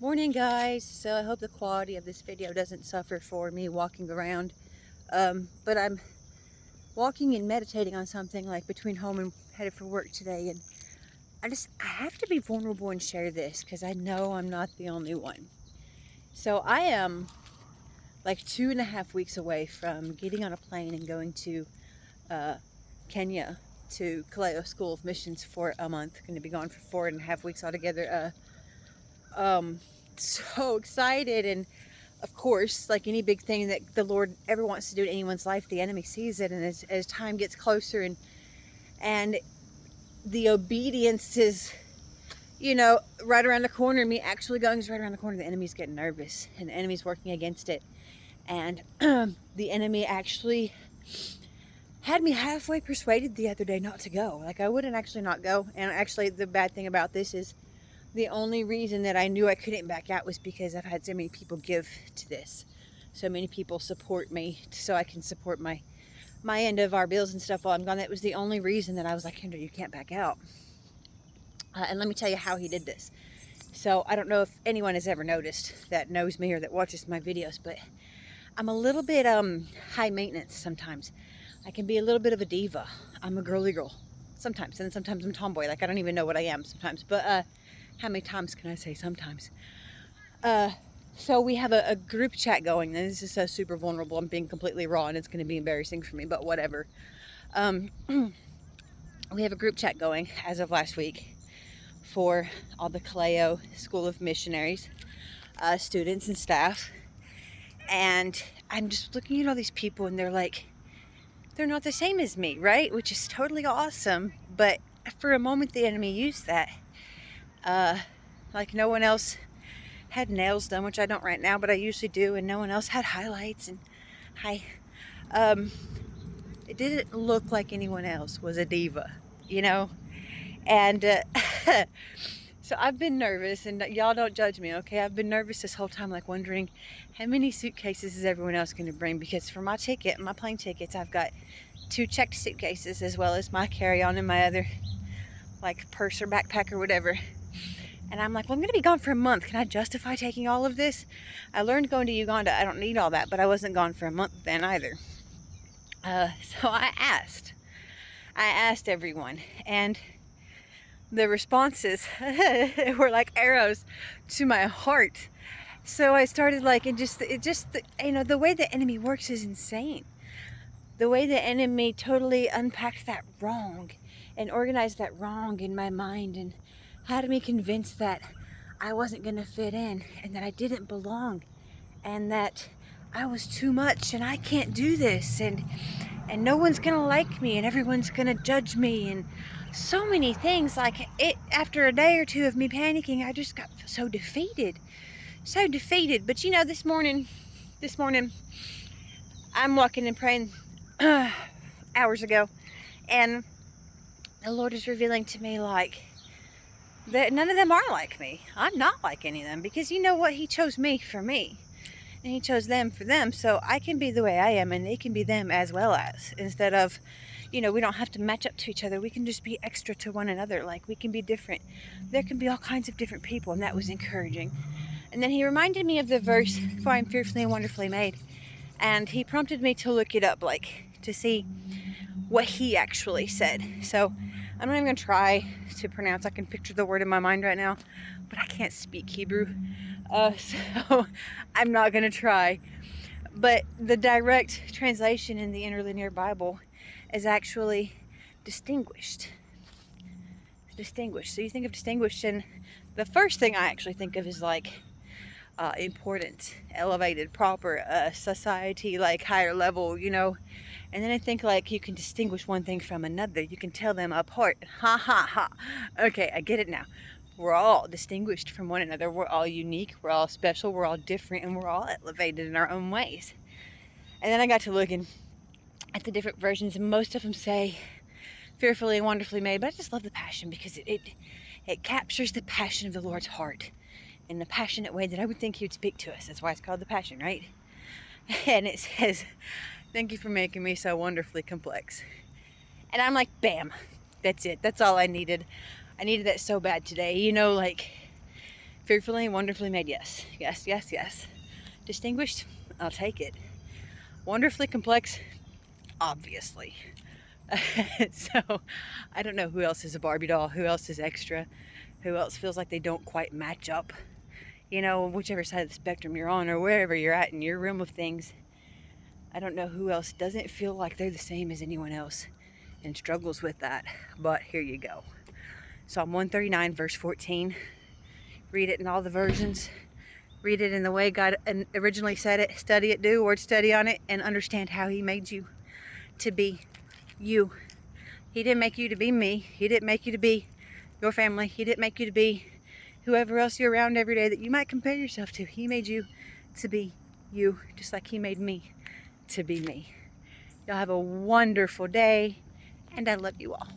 Morning guys. So I hope the quality of this video doesn't suffer for me walking around, but I'm walking and meditating on something like between home and headed for work today, and I have to be vulnerable and share this because I know I'm not the only one. So I am like 2.5 weeks away from getting on a plane and going to Kenya to Kaleo School of Missions for a month. Going to be gone for 4.5 weeks altogether. So excited, and of course, like any big thing that the Lord ever wants to do in anyone's life, the enemy sees it, and as time gets closer and the obedience is, right around the corner, me actually going is right around the corner, the enemy's getting nervous and the enemy's working against it. And the enemy actually had me halfway persuaded the other day not to go. Like, I wouldn't actually not go. And actually, the bad thing about this is the only reason that I knew I couldn't back out was because I've had so many people give to this. So many people support me so I can support my end of our bills and stuff while I'm gone. That was the only reason that I was like, Kendra, you can't back out. And let me tell you how he did this. So I don't know if anyone has ever noticed that knows me or that watches my videos, but I'm a little bit high maintenance sometimes. I can be a little bit of a diva. I'm a girly girl sometimes, and sometimes I'm tomboy. Like, I don't even know what I am sometimes. But how many times can I say sometimes? So we have a group chat going, and this is so super vulnerable. I'm being completely raw, and it's going to be embarrassing for me, but whatever. We have a group chat going as of last week for all the Kaleo School of Missionaries students and staff. And I'm just looking at all these people, and they're not the same as me, right? Which is totally awesome. But for a moment, the enemy used that. Like, no one else had nails done, which I don't right now, but I usually do, and no one else had highlights and it didn't look like anyone else was a diva, and so I've been nervous, and y'all don't judge me, okay? I've been nervous this whole time, like wondering how many suitcases is everyone else going to bring, because for my plane tickets, I've got 2 checked suitcases as well as my carry-on and my other like purse or backpack or whatever. And I'm like, well, I'm going to be gone for a month. Can I justify taking all of this? I learned going to Uganda, I don't need all that, but I wasn't gone for a month then either. So I asked everyone, and the responses were like arrows to my heart. So I started like, the way the enemy works is insane. The way the enemy totally unpacked that wrong and organized that wrong in my mind and had me convinced that I wasn't going to fit in and that I didn't belong and that I was too much and I can't do this and no one's going to like me and everyone's going to judge me and so many things. Like, it, after a day or two of me panicking, I just got so defeated. But this morning I'm walking and praying hours ago, and the Lord is revealing to me like that none of them are like me. I'm not like any of them, because you know what? He chose me for me, and he chose them for them, so I can be the way I am and they can be them as well as, instead of, we don't have to match up to each other. We can just be extra to one another. Like, we can be different. There can be all kinds of different people, and that was encouraging. And then he reminded me of the verse, for I'm fearfully and wonderfully made, and he prompted me to look it up, like, to see what he actually said. So I'm not even going to try to pronounce. I can picture the word in my mind right now, but I can't speak Hebrew. So I'm not going to try. But the direct translation in the interlinear Bible is actually distinguished. Distinguished. So you think of distinguished, and the first thing I actually think of is like important, elevated, proper, society, like higher level, And then I think like you can distinguish one thing from another. You can tell them apart. Ha ha ha. Okay, I get it now. We're all distinguished from one another. We're all unique. We're all special. We're all different, and we're all elevated in our own ways. And then I got to looking at the different versions, and most of them say fearfully and wonderfully made. But I just love the Passion, because it captures the passion of the Lord's heart in the passionate way that I would think he would speak to us. That's why it's called the Passion, right? And it says, thank you for making me so wonderfully complex. And I'm like, bam, that's it. That's all I needed. I needed that so bad today. Like, Fearfully and wonderfully made, yes. Yes, yes, yes. Distinguished, I'll take it. Wonderfully complex, obviously. So, I don't know who else is a Barbie doll, who else is extra, who else feels like they don't quite match up. You know, whichever side of the spectrum you're on or wherever you're at in your realm of things. I don't know who else doesn't feel like they're the same as anyone else and struggles with that. But here you go. Psalm 139, verse 14. Read it in all the versions. Read it in the way God originally said it. Study it, do word study on it, and understand how He made you to be you. He didn't make you to be me. He didn't make you to be your family. He didn't make you to be whoever else you're around every day that you might compare yourself to. He made you to be you, just like He made me to be me. Y'all have a wonderful day, and I love you all.